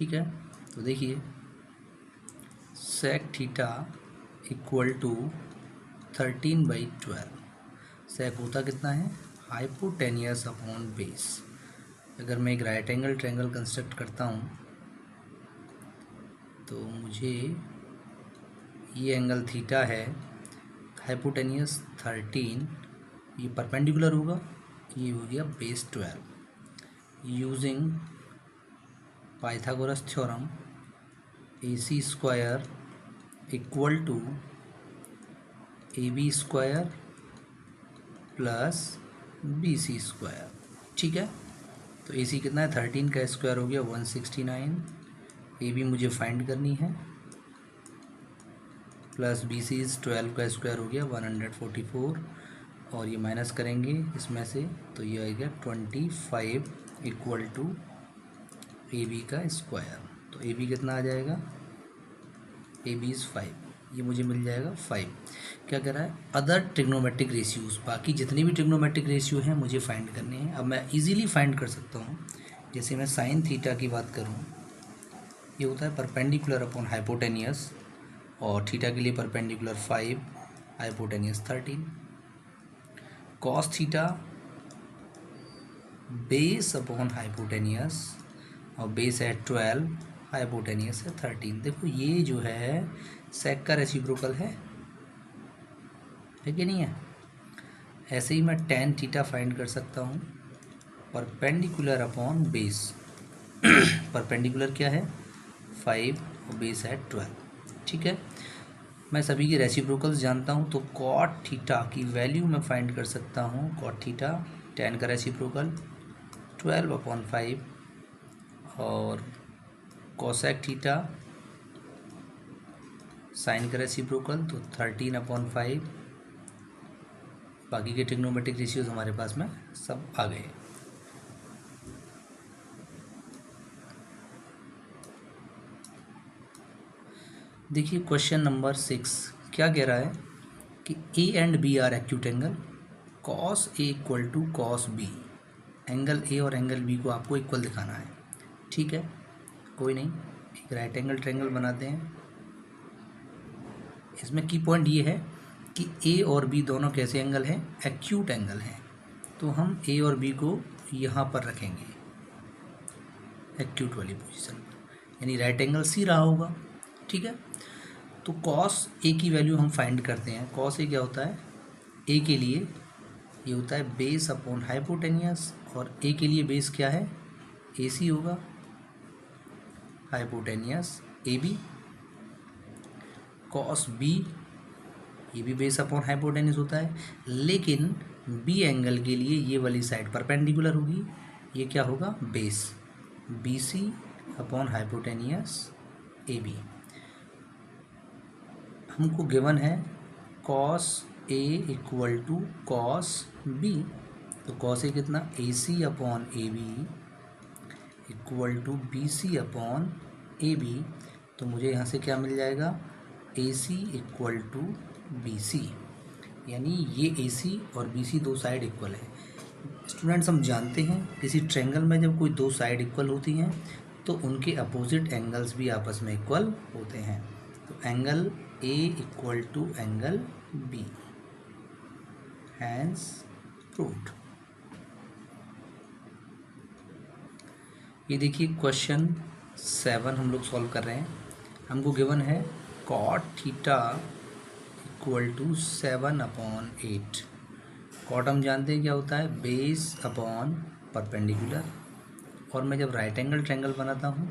ठीक है। तो देखिए सेक थीटा इक्वल टू 13/12। सेक होता कितना है, हाइपोटेनियस अपॉन बेस। अगर मैं एक राइट एंगल ट्रायंगल कंस्ट्रक्ट करता हूँ तो मुझे ये एंगल थीटा है, हाइपोटेनियस 13, ये परपेंडिकुलर होगा, ये हो गया base 12। Using Pythagoras theorem AC square equal to AB square plus BC square. ठीक है। तो AC कितना है, 13 का स्क्वायर हो गया 169, AB मुझे फाइंड करनी है, प्लस BC 12 का स्क्वायर हो गया 144, और ये माइनस करेंगे इसमें से तो ये आ गया 25 इक्वल टू AB का स्क्वायर। तो AB कितना आ जाएगा, AB इज़ 5, ये मुझे मिल जाएगा 5। क्या कह रहा है, अदर ट्रिग्नोमेट्रिक रेशियोज, बाकी जितनी भी ट्रिग्नोमेट्रिक रेशियो हैं मुझे फाइंड करने हैं। अब मैं इजीली फाइंड कर सकता हूँ। जैसे मैं साइन थीटा की बात करूँ, ये होता है परपेंडिकुलर अपॉन हाइपोटेनियस, और थीटा के लिए perpendicular 5, hypotenuse 13। Cos theta base upon hypotenuse, और बेस है 12, हाइपोटेनियस है 13। देखो ये जो है सेक का रेसिप्रोकल है कि नहीं है। ऐसे ही मैं टेन थीटा फाइंड कर सकता हूँ, परपेंडिकुलर अपॉन बेस। परपेंडिकुलर क्या है 5 और बेस है 12। ठीक है। मैं सभी के रेसिप्रोकल्स जानता हूँ, तो कॉट थीटा की वैल्यू मैं फाइंड कर सकता हूँ। कॉट थीटा टेन का रेसिप्रोकल 12/5, और कोसेक थीटा साइन का रेसिप्रोकल तो 13/5। बाकी के ट्रिग्नोमेट्रिक रेशियोज हमारे पास में सब आ गए। देखिए क्वेश्चन नंबर 6 क्या कह रहा है कि A and B are acute angle, cos A equal to cos B। Angle A और एंगल B को आपको इक्वल दिखाना है। ठीक है, कोई नहीं, एक राइट एंगल ट्रायंगल बनाते हैं। इसमें की पॉइंट ये है कि A और B दोनों कैसे एंगल हैं, एक्यूट एंगल हैं। तो हम A और B को यहाँ पर रखेंगे एक्यूट वाली पोजीशन पर, यानी राइट एंगल C रहा होगा। ठीक है। तो कॉस A की वैल्यू हम फाइंड करते हैं। कॉस A क्या होता है, A के लिए ये होता है बेस अपॉन हाइपोटेनियस, और A के लिए बेस क्या है, AC होगा, हाइपोटेनियस AB। कॉस B ये भी बेस अपॉन हाइपोटेनियस होता है, लेकिन B एंगल के लिए ये वाली साइड परपेंडिकुलर होगी, ये क्या होगा, base BC upon hypotenuse AB। हमको गिवन है cos A equal to cos B, तो कॉस A कितना, AC upon AB equal to BC upon AB। तो मुझे यहाँ से क्या मिल जाएगा, AC इक्वल टू BC, यानी ये AC और BC दो साइड इक्वल है। स्टूडेंट्स हम जानते हैं किसी ट्रायंगल में जब कोई दो साइड इक्वल होती हैं तो उनके अपोजिट एंगल्स भी आपस में इक्वल होते हैं। तो angle A equal to angle B, hence proved. ये देखिए क्वेश्चन 7 हम लोग सॉल्व कर रहे हैं। हमको गिवन है cot theta equal to 7/8। Cot हम जानते हैं क्या होता है, बेस अपॉन परपेंडिकुलर, और मैं जब राइट एंगल ट्रायंगल बनाता हूँ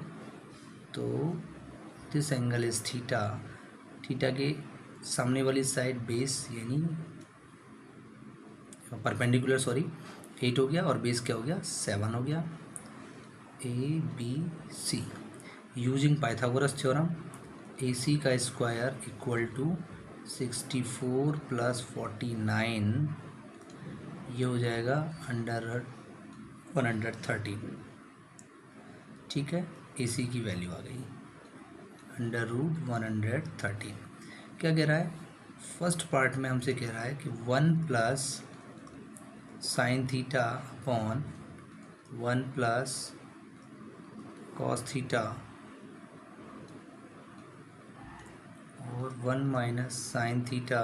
तो this angle is theta. Theta के सामने वाली साइड बेस यानी परपेंडिकुलर 8 हो गया, और बेस क्या हो गया, 7 हो गया। ABC using Pythagoras theorem AC का स्क्वायर इक्वल टू 64 + 49, ये हो जाएगा √113। ठीक है, AC की वैल्यू आ गई √113। क्या कह रहा है, फर्स्ट पार्ट में हमसे कह रहा है कि 1 plus sine theta upon 1 plus cos theta one minus sine theta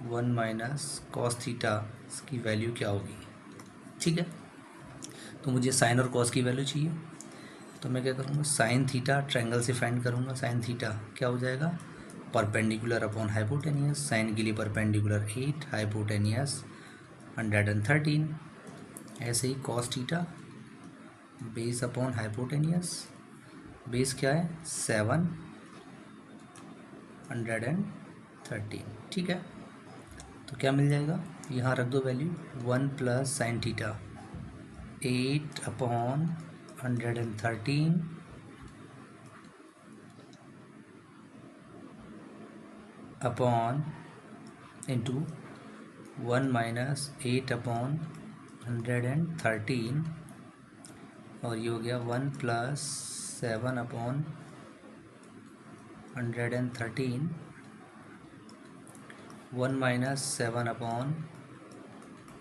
one minus cos theta इसकी वैल्यू क्या होगी। ठीक है, तो मुझे साइन और कॉस की वैल्यू चाहिए, तो मैं क्या करूँगा, साइन थीटा ट्रायंगल से फाइंड करूँगा। साइन थीटा क्या हो जाएगा, परपेंडिकुलर अपॉन हाइपोटेनियस। साइन के लिए परपेंडिकुलर 8, हाइपोटेनियस 113। ऐसे ही cos theta base upon hypotenuse, base क्या है 713। ठीक है, तो क्या मिल जाएगा, यहाँ रख दो value, 1 plus sine theta 8 upon 113 upon into 1 minus 8 upon 113, और ये हो गया 1 plus 7 upon 113, 1 minus 7 upon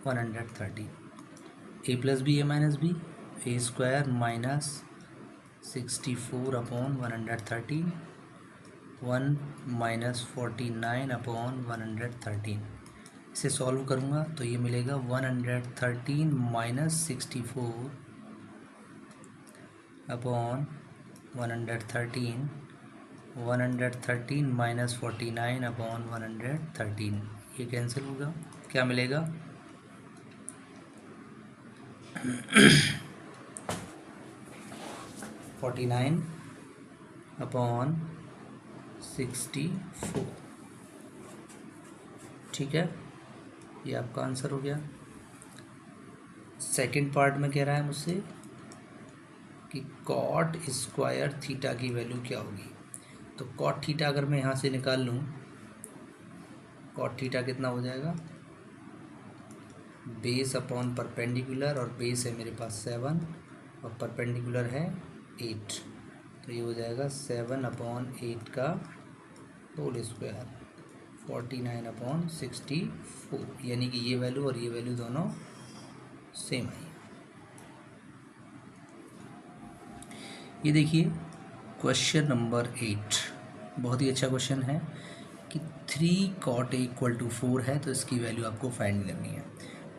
113, A plus B A minus B, A square minus 64 upon 113, 1 minus 49 upon 113। इसे सॉल्व करूँगा तो ये मिलेगा 113 माइनस 64 अपॉन 113, 113 माइनस 49 अपॉन 113, ये कैंसिल होगा, क्या मिलेगा 49 अपॉन 64। ठीक है, ये आपका आंसर हो गया। सेकंड पार्ट में कह रहा है मुझसे कि कॉट स्क्वायर थीटा की वैल्यू क्या होगी। तो कॉट थीटा अगर मैं यहाँ से निकाल लूँ, कॉट थीटा कितना हो जाएगा, बेस अपॉन परपेंडिकुलर, और बेस है मेरे पास 7 और परपेंडिकुलर है 8, तो ये हो जाएगा 7 अपॉन 8 का होल स्क्वायर 49 अपॉन 64, यानी कि ये वैल्यू और ये वैल्यू दोनों सेम आई। ये देखिए क्वेश्चन नंबर 8 बहुत ही अच्छा क्वेश्चन है कि 3 cot A इक्वल टू 4 है, तो इसकी वैल्यू आपको फाइंड करनी है।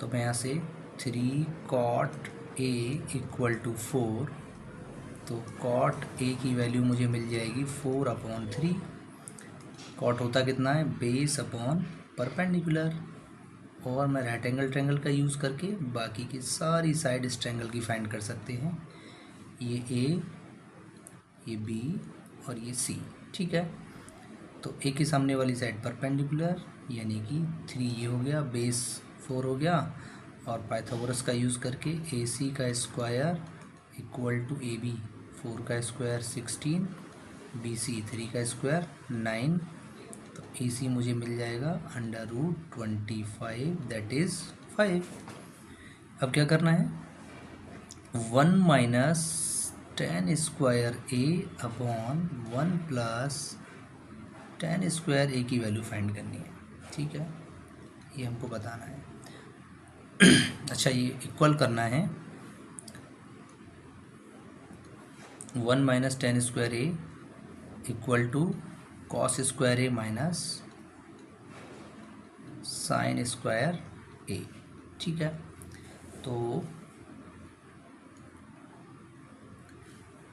तो मैं यहाँ से 3 cot A इक्वल टू 4, तो cot A की वैल्यू मुझे मिल जाएगी 4 अपॉन 3। cot होता कितना है, बेस अपॉन परपेंडिकुलर, और मैं राइट एंगल ट्रायंगल का यूज़ करके बाकी की सारी साइड इस ट्रायंगल की फाइंड कर सकते हैं। ये A, ये B और ये C। ठीक है, तो A की सामने वाली साइड परपेंडिकुलर, यानी कि 3 ये हो गया, बेस 4 हो गया, और पाइथागोरस का यूज़ करके AC का स्क्वायर इक्वल टू AB 4 का स्क्वायर 16, BC 3 का स्क्वायर 9, तो AC मुझे मिल जाएगा √25, दैट इज़ 5। अब क्या करना है, 1 minus 10 square A upon 1 plus 10 square A की वैल्यू फाइंड करनी है। ठीक है, ये हमको बताना है। अच्छा, ये इक्वल करना है 1 minus 10 square A equal to cos square A minus sine square A। ठीक है, तो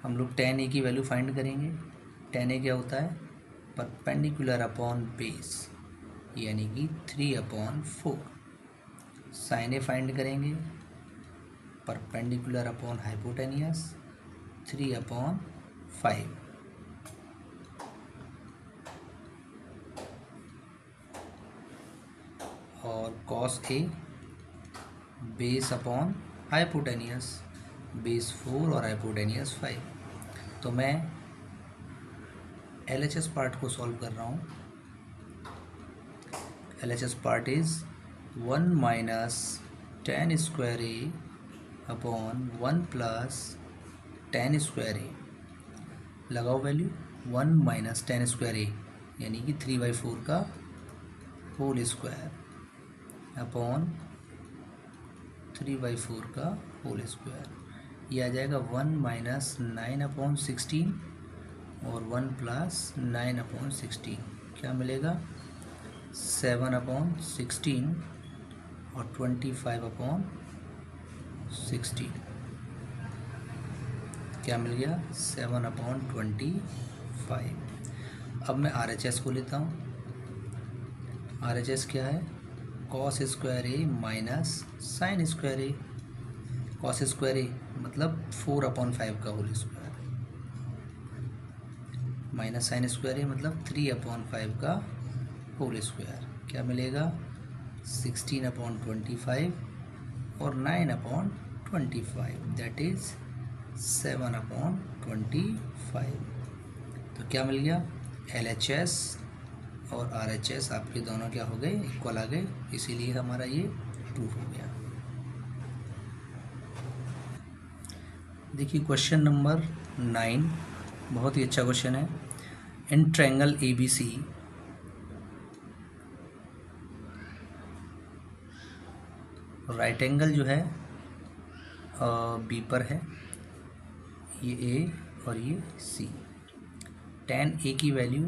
हम लोग 10A की वैल्यू फाइंड करेंगे। 10A क्या होता है, परपेंडिकुलर अपॉन बेस, यानी कि 3 अपॉन 4। साइन ए फाइंड करेंगे, परपेंडिकुलर अपॉन हाइपोटेनियस 3 अपॉन 5। और cos A base upon hypotenuse, base 4 और हाइपोटेनियस 5। तो मैं LHS पार्ट को सॉल्व कर रहा हूँ। LHS part is 1 minus 10 square A upon 1 plus 10 square A। लगाओ वैल्यू, 1 माइनस 10 स्क्वायर A यानी कि 3/4 का होल स्क्वायर अपॉन 3/4 का होल स्क्वायर, ये आ जाएगा 1 माइनस 9 अपॉन 16 और 1 प्लस 9/16 क्या मिलेगा 7/16 और 25/16 क्या मिल गया 7/25। अब मैं RHS को लेता हूँ। RHS क्या है cos square A minus sine square A. Cos square A मतलब 4/5 का whole square minus sine square A मतलब 3/5 का होल स्क्वायर क्या मिलेगा 16/25 और 9/25 दैट इज 7/25। तो क्या मिल गया LHS और RHS आपके दोनों क्या हो गए इक्वल आ गए, इसीलिए हमारा ये प्रूफ हो गया। देखिए क्वेश्चन नंबर 9 बहुत ही अच्छा क्वेश्चन है। In triangle ABC right angle जो है बी पर है, ये ए और ये सी। tan ए की वैल्यू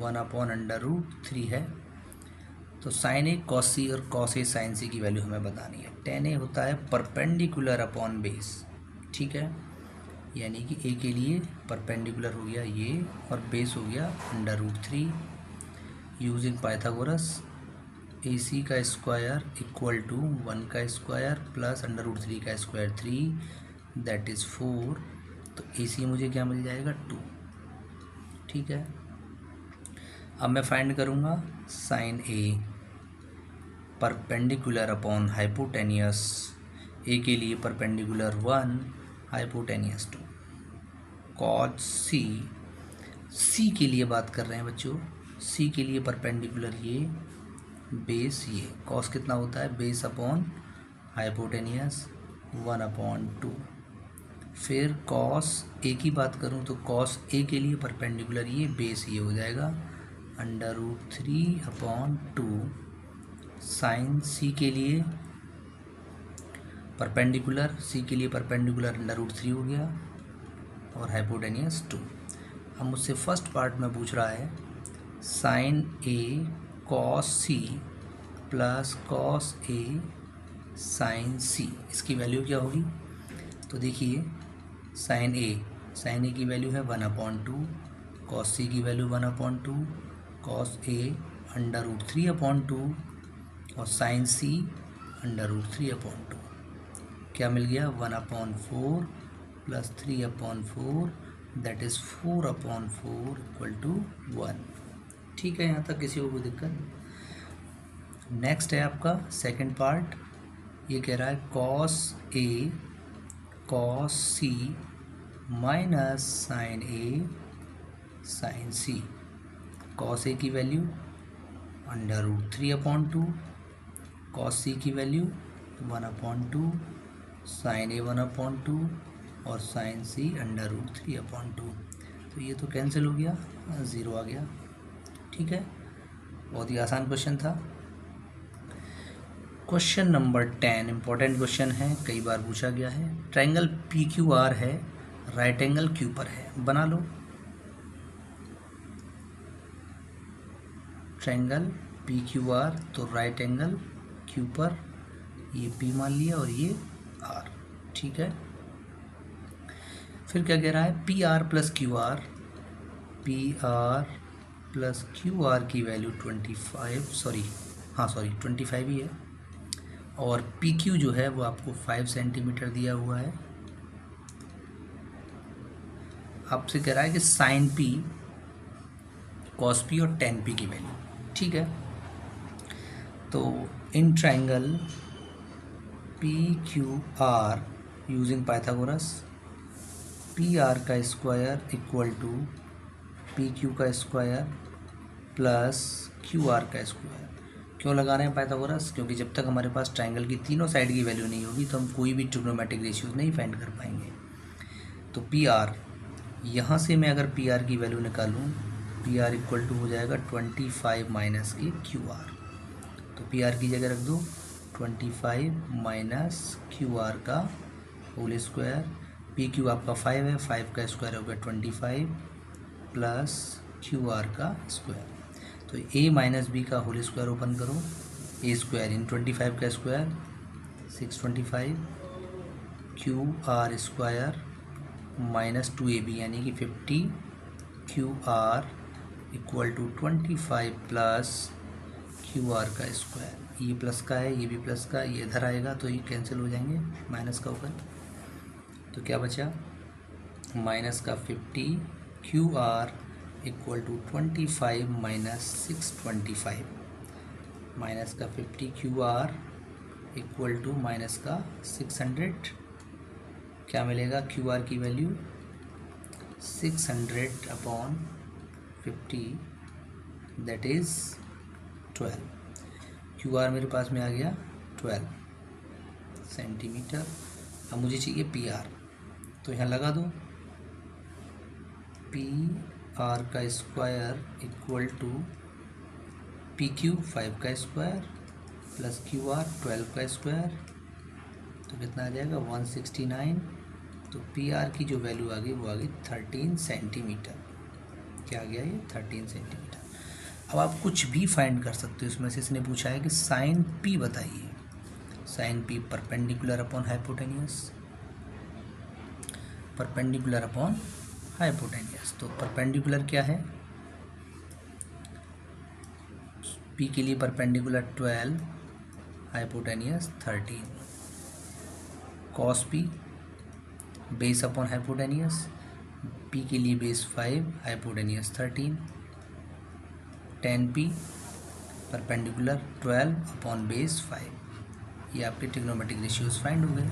1/√3 है। तो साइन ए कॉस सी और कॉस ए साइन सी की वैल्यू हमें बतानी है। tan ए होता है परपेंडिकुलर अपॉन बेस, ठीक है, यानी कि ए के लिए परपेंडिकुलर हो गया ये और बेस हो गया √3। यूजिंग पाइथागोरस AC का स्क्वायर इक्वल टू 1 का स्क्वायर प्लस √3 का स्क्वायर 3 दैट इज़ 4। तो AC मुझे क्या मिल जाएगा 2, ठीक है। अब मैं फाइंड करूँगा साइन ए परपेंडिकुलर अपॉन हाइपोटेनियस, ए के लिए परपेंडिकुलर 1 हाइपोटेनियस 2। कॉस सी, सी के लिए बात कर रहे हैं बच्चों, सी के लिए परपेंडिकुलर ये बेस ये कॉस कितना होता है बेस अपॉन हाइपोटेनियस 1/2। फिर कॉस ए की बात करूं तो कॉस ए के लिए परपेंडिकुलर ये बेस ये हो जाएगा √3/2। साइन सी के लिए परपेंडिकुलर, सी के लिए परपेंडिकुलर √3 हो गया और हाइपोटेनियस 2। अब मुझसे फर्स्ट पार्ट में पूछ रहा है sign A cos C plus cos A sign सी, इसकी वैल्यू क्या होगी। तो देखिए साइन ए की वैल्यू है 1/2, कॉस सी की वैल्यू 1/2, कॉस ए √3/2 और साइन सी √3/2 क्या मिल गया 1/4 plus 3/4 that is 4/4 equal to 1। ठीक है, यहाँ तक किसी को कोई दिक्कत। नेक्स्ट है आपका सेकंड पार्ट, ये कह रहा है cos A cos C minus sign A sign C. Cos A की वैल्यू √3/2, कॉस सी की वैल्यू 1/2, साइन ए 1/2 और साइन सी √3/2। तो ये तो कैंसिल हो गया, 0 आ गया। ठीक है, बहुत ही आसान क्वेश्चन था। क्वेश्चन नंबर 10 इम्पोर्टेंट क्वेश्चन है, कई बार पूछा गया है। ट्रायंगल PQR है, राइट एंगल क्यू पर है, बना लो। ट्रायंगल PQR तो राइट एंगल क्यू पर, ये P मान लिया और ये R, ठीक है। फिर क्या कह रहा है PR plus QR, PR plus QR की वैल्यू 25 ही है और PQ जो है वो आपको 5 सेंटीमीटर दिया हुआ है। आपसे कह रहा है कि साइन P कॉस P और टेन P की वैल्यू, ठीक है। तो in triangle PQR using Pythagoras PR का स्क्वायर इक्वल टू PQ का स्क्वायर प्लस QR का स्क्वायर। क्यों लगा रहे हैं पाइथागोरस, क्योंकि जब तक हमारे पास ट्रायंगल की तीनों साइड की वैल्यू नहीं होगी तो हम कोई भी ट्रिग्नोमेट्रिक रेशियोज नहीं फाइंड कर पाएंगे। तो PR, यहाँ से मैं अगर PR की वैल्यू निकालूँ, PR इक्वल टू हो जाएगा 25 माइनस के QR। तो PR की जगह रख दो 25 माइनस QR का होल स्क्वायर पी क्यू आपका 5 है, 5 का स्क्वायर हो गया 25 प्लस क्यू आर का स्क्वायर। तो ए माइनस बी का होल स्क्वायर ओपन करो, ए स्क्वायर इन 25 का square 625 Q R square minus 2ab यानी कि 50 Q R equal to 25 plus Q R का स्क्वायर। ये प्लस का है, ये भी प्लस का, ये इधर आएगा तो ये कैंसिल हो जाएंगे, माइनस का ऊपर। तो क्या बचा, माइनस का 50 Q R equal to 25 minus 625, minus का 50 Q R equal to minus का 600, क्या मिलेगा क्यू आर की value 600 upon 50 that is 12। Q R मेरे पास में आ गया 12 सेंटीमीटर। अब मुझे चाहिए पी आर, तो यहाँ लगा दो, पी आर का square equal to P Q 5 का स्क्वायर प्लस क्यू आर 12 का स्क्वायर, तो कितना आ जाएगा 169। तो पी आर की जो वैल्यू आ गई वो आ गई 13 सेंटीमीटर। क्या आ गया ये 13 सेंटीमीटर। अब आप कुछ भी फाइंड कर सकते हो इसमें से। इसने पूछा है कि साइन पी बताइए, sine P perpendicular upon hypotenuse, perpendicular upon hypotenuse. तो परपेंडिकुलर क्या है, पी के लिए perpendicular 12, hypotenuse 13, cos P base upon hypotenuse, P के लिए base 5, hypotenuse 13, tan P perpendicular 12 upon base 5। ये आपके ट्रिग्नोमेट्रिक रेशियोज फाइंड हो गए।